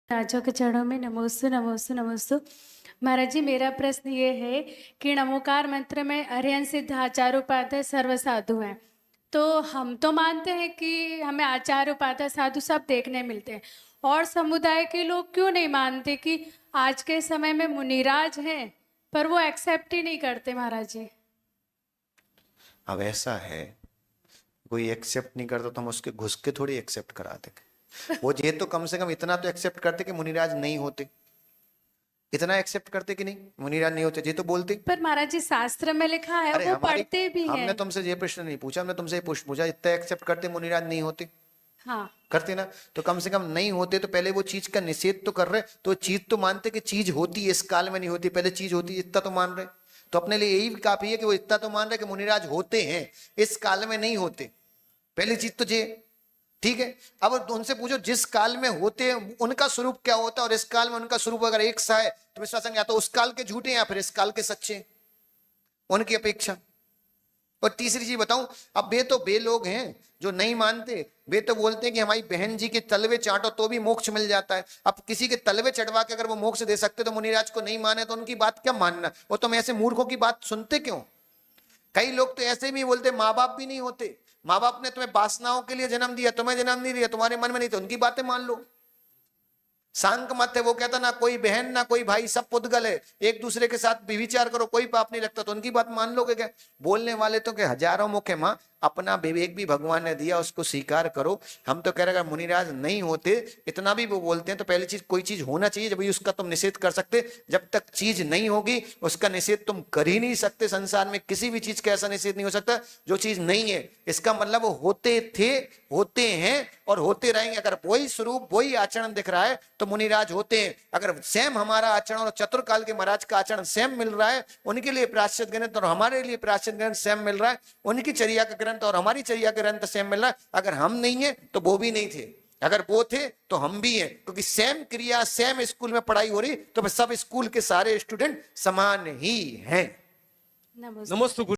राजों के चरणों में नमोस्तु नमोस्तु नमोस्तु। महाराज जी, मेरा प्रश्न ये है कि नमोकार मंत्र में अरिहंत सिद्ध आचार्य उपाध्याय सर्व साधु हैं, तो हम तो मानते हैं कि हमें आचार्य उपाध्याय साधु सब देखने मिलते हैं, और समुदाय के लोग क्यों नहीं मानते कि आज के समय में मुनिराज हैं, पर वो एक्सेप्ट ही नहीं करते महाराज जी। अब ऐसा है, कोई एक्सेप्ट नहीं करता तो हम उसके घुस के थोड़ी एक्सेप्ट करा देंगे। वो ये तो कम से कम इतना तो एक्सेप्ट करते कि मुनिराज नहीं होते, इतना एक्सेप्ट करते कि नहीं मुनिराज नहीं होते, ये तो बोलते। पर महाराज जी शास्त्र में लिखा है, अरे वो पढ़ते भी हमने हैं। तुमसे ये प्रश्न नहीं पूछा, हमने तुमसे ये प्रश्न पूछा इतना एक्सेप्ट करते मुनिराज नहीं होते? हाँ करते ना, तो कम से कम नहीं होते तो पहले वो चीज का निषेध तो कर रहे, तो चीज तो मानते कि चीज होती है, इस काल में नहीं होती, पहले चीज होती है, इतना तो मान रहे। तो अपने लिए यही काफी है कि वो इतना तो मान रहे कि मुनिराज होते हैं, इस काल में नहीं होते, पहली चीज तो ये। ठीक है, अब उनसे पूछो जिस काल में होते हैं उनका स्वरूप क्या होता है, और इस काल में उनका स्वरूप अगर एक सा है तो विश्वास करेंगे या तो उस काल के झूठे या फिर इस काल के सच्चे उनकी अपेक्षा। और तीसरी चीज बताऊं, अब वे लोग हैं जो नहीं मानते, वे तो बोलते हैं कि हमारी बहन जी के तलवे चाटो तो भी मोक्ष मिल जाता है। अब किसी के तलवे चढ़वा के अगर वो मोक्ष दे सकते तो मुनिराज को नहीं माने तो उनकी बात क्या मानना। वो तुम ऐसे मूर्खों की बात सुनते क्यों? कई लोग तो ऐसे भी बोलते माँ बाप भी नहीं होते, माँ बाप ने तुम्हें वासनाओं के लिए जन्म दिया, तुम्हें जन्म नहीं दिया, तुम्हारे मन में नहीं, तो उनकी बातें मान लो। सांक मत है, वो कहता ना कोई बहन ना कोई भाई, सब पुद्गल है, एक दूसरे के साथ विचार करो, कोई पाप नहीं लगता, तो उनकी बात मान लोगे क्या? बोलने वाले तो के हजारों मुख है माँ, अपना विवेक भी भगवान ने दिया, उसको स्वीकार करो। हम तो कह रहे अगर मुनिराज नहीं होते, इतना भी वो बोलते हैं तो पहली चीज कोई चीज होना चाहिए जब उसका तुम निषेध कर सकते। जब तक चीज नहीं होगी उसका निषेध तुम कर ही नहीं सकते। संसार में किसी भी चीज का ऐसा निषेध नहीं हो सकता जो चीज नहीं है। इसका मतलब वो होते थे, होते हैं और होते रहेंगे। अगर वही स्वरूप वही आचरण दिख रहा है तो मुनिराज होते हैं। अगर सेम हमारा आचरण और चतुर्काल के महाराज का आचरण सेम मिल रहा है, उनके लिए प्रायश्चित ग्रंथ और हमारे लिए प्रायश्चित ग्रंथ सेम मिल रहा है, उनकी चर्या का ग्रंथ और हमारी चर्या का ग्रंथ सेम मिल रहा है, अगर हम नहीं है तो वो भी नहीं थे, अगर वो थे तो हम भी हैं, क्योंकि सेम क्रिया सेम स्कूल में पढ़ाई हो रही तो सब स्कूल के सारे स्टूडेंट समान ही हैं। नमस्ते। नमस्ते।